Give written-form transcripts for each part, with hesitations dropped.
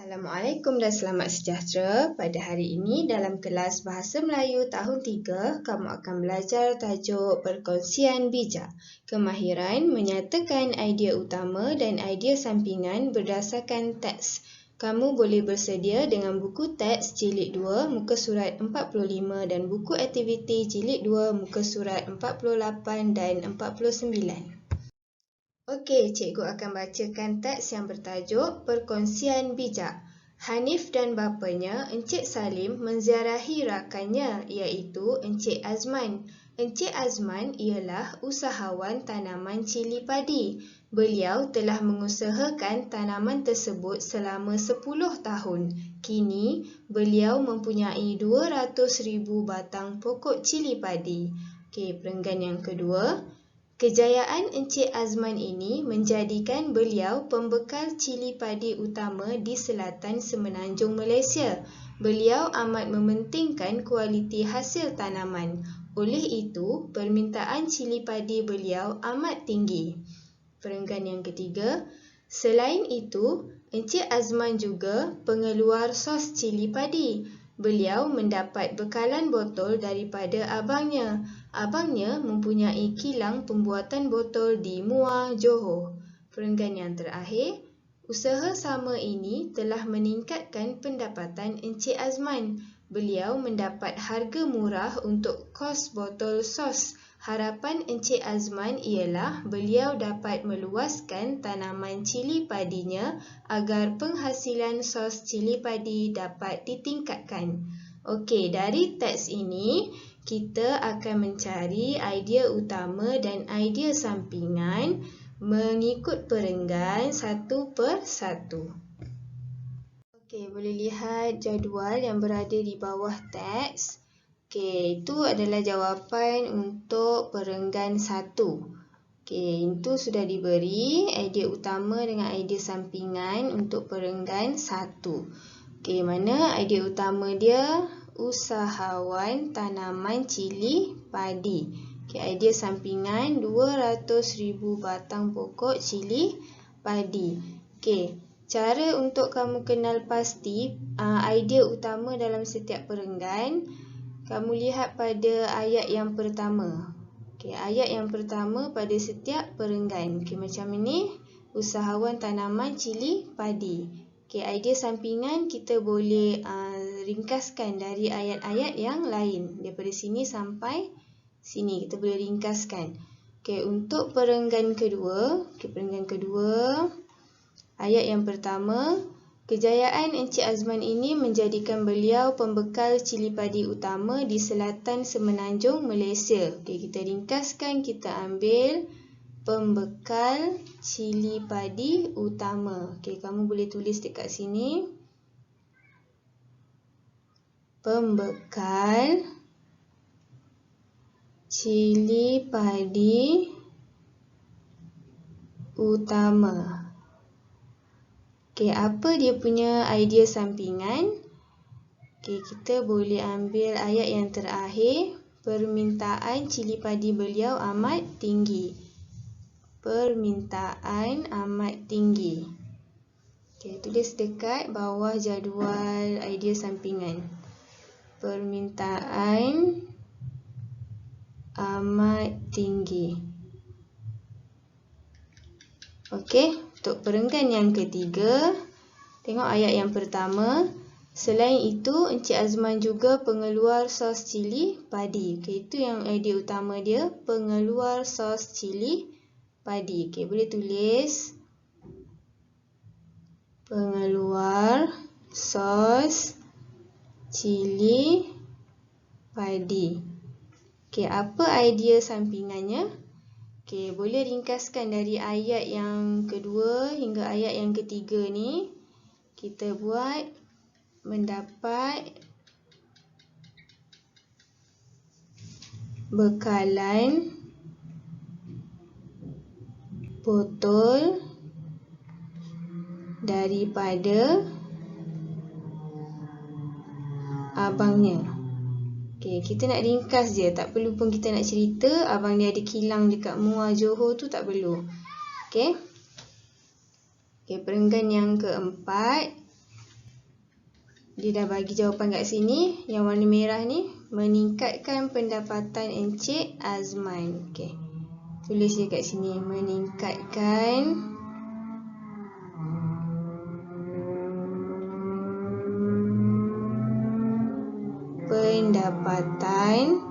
Assalamualaikum dan selamat sejahtera. Pada hari ini dalam kelas Bahasa Melayu tahun 3, kamu akan belajar tajuk perkongsian bijak. Kemahiran menyatakan idea utama dan idea sampingan berdasarkan teks. Kamu boleh bersedia dengan buku teks jilid 2 muka surat 45 dan buku aktiviti jilid 2 muka surat 48 dan 49. Okey, cikgu akan bacakan teks yang bertajuk Perkongsian Bijak. Hanif dan bapanya, Encik Salim, menziarahi rakannya iaitu Encik Azman. Encik Azman ialah usahawan tanaman cili padi. Beliau telah mengusahakan tanaman tersebut selama 10 tahun. Kini, beliau mempunyai 200,000 batang pokok cili padi. Okey, perenggan yang kedua. Kejayaan Encik Azman ini menjadikan beliau pembekal cili padi utama di selatan semenanjung Malaysia. Beliau amat mementingkan kualiti hasil tanaman. Oleh itu, permintaan cili padi beliau amat tinggi. Perenggan yang ketiga. Selain itu, Encik Azman juga pengeluar sos cili padi. Beliau mendapat bekalan botol daripada abangnya. Abangnya mempunyai kilang pembuatan botol di Muar, Johor. Perenggan yang terakhir, usaha sama ini telah meningkatkan pendapatan Encik Azman. Beliau mendapat harga murah untuk kos botol sos. Harapan Encik Azman ialah beliau dapat meluaskan tanaman cili padinya agar penghasilan sos cili padi dapat ditingkatkan. Okey, dari teks ini kita akan mencari idea utama dan idea sampingan mengikut perenggan satu per satu. Okey, boleh lihat jadual yang berada di bawah teks. Okey, itu adalah jawapan untuk perenggan 1. Okey, itu sudah diberi idea utama dengan idea sampingan untuk perenggan 1. Okey, mana idea utama dia? Usahawan tanaman cili padi. Okey, idea sampingan 200,000 batang pokok cili padi. Okey, cara untuk kamu kenal pasti idea utama dalam setiap perenggan, kamu lihat pada ayat yang pertama. Okey, ayat yang pertama pada setiap perenggan. Okey, macam ini, usahawan tanaman cili padi. Okey, idea sampingan kita boleh ringkaskan dari ayat-ayat yang lain. Daripada sini sampai sini kita boleh ringkaskan. Okey, untuk perenggan kedua, ayat yang pertama, kejayaan Encik Azman ini menjadikan beliau pembekal cili padi utama di selatan semenanjung Malaysia. Okey, kita ringkaskan, kita ambil pembekal cili padi utama. Okey, kamu boleh tulis dekat sini. Pembekal cili padi utama. Okey, apa dia punya idea sampingan? Okey, kita boleh ambil ayat yang terakhir. Permintaan cili padi beliau amat tinggi. Permintaan amat tinggi. Okey, tulis dekat bawah jadual idea sampingan. Permintaan amat tinggi. Okey, untuk perenggan yang ketiga, tengok ayat yang pertama. Selain itu, Encik Azman juga pengeluar sos cili padi. Okey, itu yang idea utama dia, pengeluar sos cili padi. Okey, boleh tulis pengeluar sos cili padi. Okey, apa idea sampingannya? Okey, boleh ringkaskan dari ayat yang kedua hingga ayat yang ketiga ni. Kita buat mendapat bekalan botol daripada abangnya. Okey, kita nak ringkas je, tak perlu pun kita nak cerita abang dia ada kilang dekat Muar, Johor tu tak perlu. Okey. Okey, perenggan yang keempat. Dia dah bagi jawapan kat sini. Yang warna merah ni, meningkatkan pendapatan Encik Azman. Okey. Tulis dia kat sini, meningkatkan pendapatan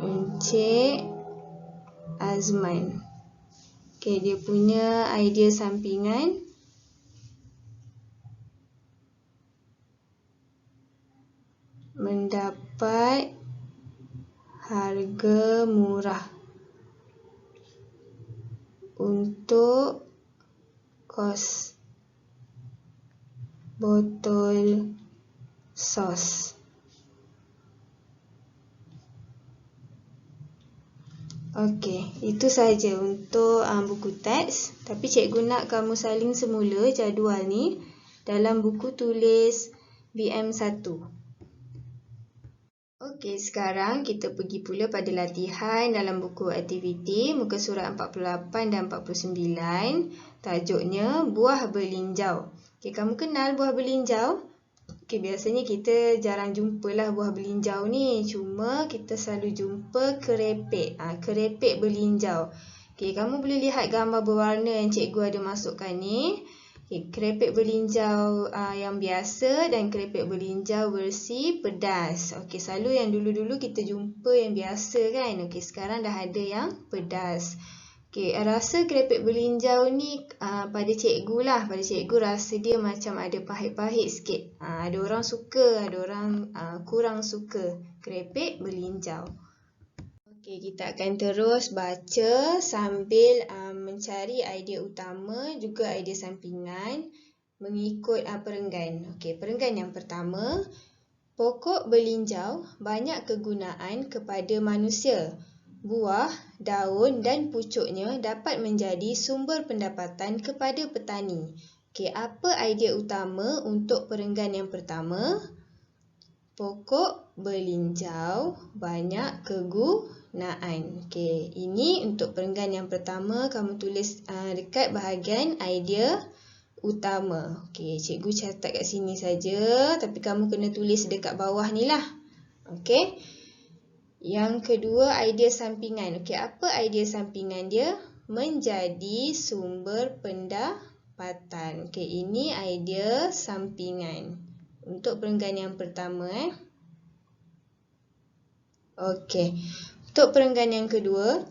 Encik Azman. Okey, dia punya idea sampingan mendapat harga murah untuk kos botol sos. Okey, itu sahaja untuk buku teks. Tapi cikgu nak kamu salin semula jadual ni dalam buku tulis BM1. Okey, sekarang kita pergi pula pada latihan dalam buku aktiviti muka surat 48 dan 49. Tajuknya buah belinjau. Okey, kamu kenal buah belinjau? Okey, biasanya kita jarang jumpalah buah belinjau ni. Cuma kita selalu jumpa kerepek. Kerepek belinjau. Okey, kamu boleh lihat gambar berwarna yang cikgu ada masukkan ni. Okay, kerepek belinjau yang biasa dan kerepek belinjau versi pedas. Okey, selalu yang dulu-dulu kita jumpa yang biasa kan. Okey, sekarang dah ada yang pedas. Okey, rasa kerepek belinjau ni pada cikgu lah. Pada cikgu rasa dia macam ada pahit-pahit sikit. Ada orang suka, ada orang kurang suka kerepek belinjau. Okey, kita akan terus baca sambil mencari idea utama juga idea sampingan mengikut perenggan. Okey, perenggan yang pertama, pokok belinjau banyak kegunaan kepada manusia. Buah, daun dan pucuknya dapat menjadi sumber pendapatan kepada petani. Okey, apa idea utama untuk perenggan yang pertama? Pokok belinjau banyak kegunaan. Okey, ini untuk perenggan yang pertama, kamu tulis dekat bahagian idea utama. Okey, cikgu catat kat sini saja, tapi kamu kena tulis dekat bawah ni lah. Okey. Yang kedua, idea sampingan. Okey, apa idea sampingan dia? Menjadi sumber pendapatan. Okey, ini idea sampingan untuk perenggan yang pertama. Okey, untuk perenggan yang kedua,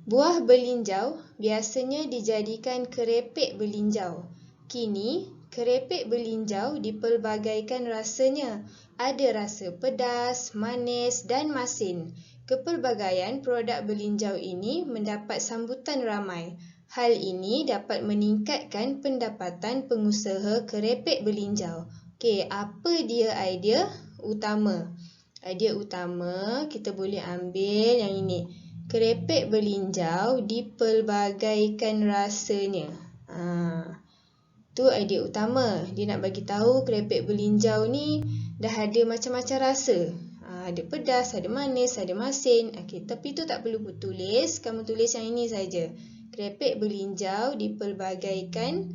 buah belinjau biasanya dijadikan kerepek belinjau. Kini, kerepek belinjau dipelbagaikan rasanya. Ada rasa pedas, manis dan masin. Kepelbagaian produk belinjau ini mendapat sambutan ramai. Hal ini dapat meningkatkan pendapatan pengusaha kerepek belinjau. Okey, apa dia idea utama? Idea utama kita boleh ambil yang ini. Kerepek belinjau dipelbagaikan rasanya. Tu idea utama. Dia nak bagi tahu kerepek belinjau ni dah ada macam-macam rasa. Ada pedas, ada manis, ada masin. Okey, tapi tu tak perlu tulis. Kamu tulis yang ini saja. Kerepek belinjau dipelbagaikan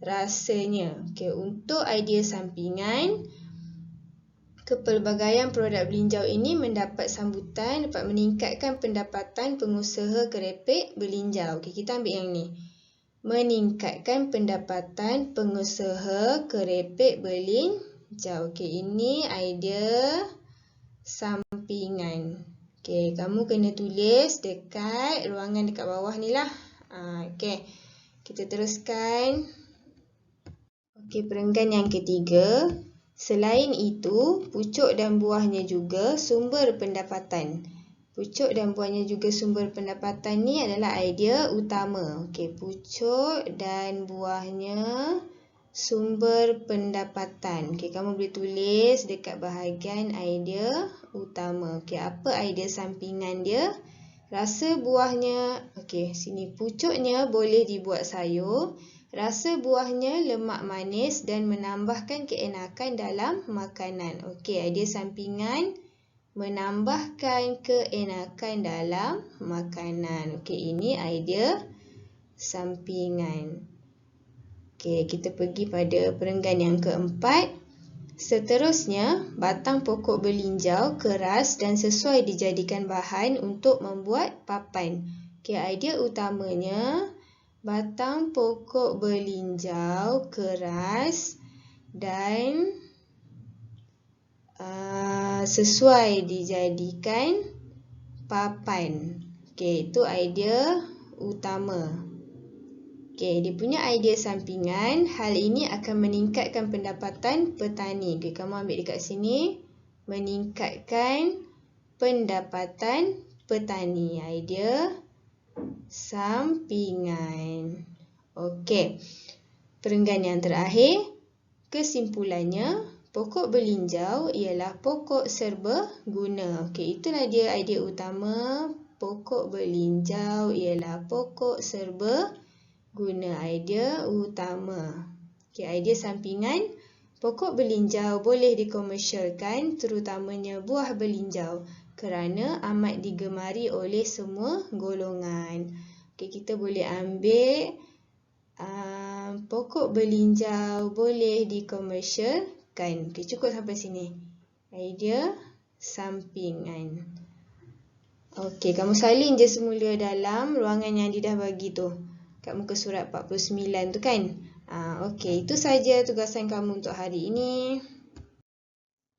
rasanya. Okey, untuk idea sampingan, kepelbagaian produk belinjau ini mendapat sambutan, dapat meningkatkan pendapatan pengusaha kerepek belinjau. Okey, kita ambil yang ni. Meningkatkan pendapatan pengusaha kerepek belinjau. Okey, ini idea sampingan. Okey, kamu kena tulis dekat ruangan dekat bawah ni lah. Okey, kita teruskan. Okey, perenggan yang ketiga. Selain itu, pucuk dan buahnya juga sumber pendapatan. Pucuk dan buahnya juga sumber pendapatan ni adalah idea utama. Okey, pucuk dan buahnya sumber pendapatan. Okey, kamu boleh tulis dekat bahagian idea utama. Okey, apa idea sampingan dia? Rasa buahnya, okey, sini pucuknya boleh dibuat sayur. Rasa buahnya lemak manis dan menambahkan keenakan dalam makanan. Okey, idea sampingan menambahkan keenakan dalam makanan. Okey, ini idea sampingan. Okey, kita pergi pada perenggan yang keempat. Seterusnya, batang pokok berlinjau keras dan sesuai dijadikan bahan untuk membuat papan. Okey, idea utamanya, batang pokok berlinjau keras dan sesuai dijadikan papan. Okey, itu idea utama. Okey, dia punya idea sampingan, hal ini akan meningkatkan pendapatan petani. Okey, kamu ambil dekat sini, meningkatkan pendapatan petani. Idea sampingan. Okey, perenggan yang terakhir, kesimpulannya, pokok berlinjau ialah pokok serbaguna. Okey, itulah dia idea utama. Pokok berlinjau ialah pokok serbaguna. Idea utama. Okey, idea sampingan. Pokok berlinjau boleh dikomersialkan, terutamanya buah berlinjau, kerana amat digemari oleh semua golongan. Okey, kita boleh ambil pokok berlinjau boleh dikomersialkan. Okey, cukup sampai sini. Idea sampingan. Okey, kamu salin je semula dalam ruangan yang dia dah bagi tu. Kat muka surat 49 tu kan. Okey, itu saja tugasan kamu untuk hari ini.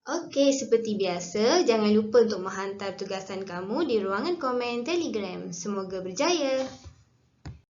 Okey, seperti biasa, jangan lupa untuk menghantar tugasan kamu di ruangan komen Telegram. Semoga berjaya.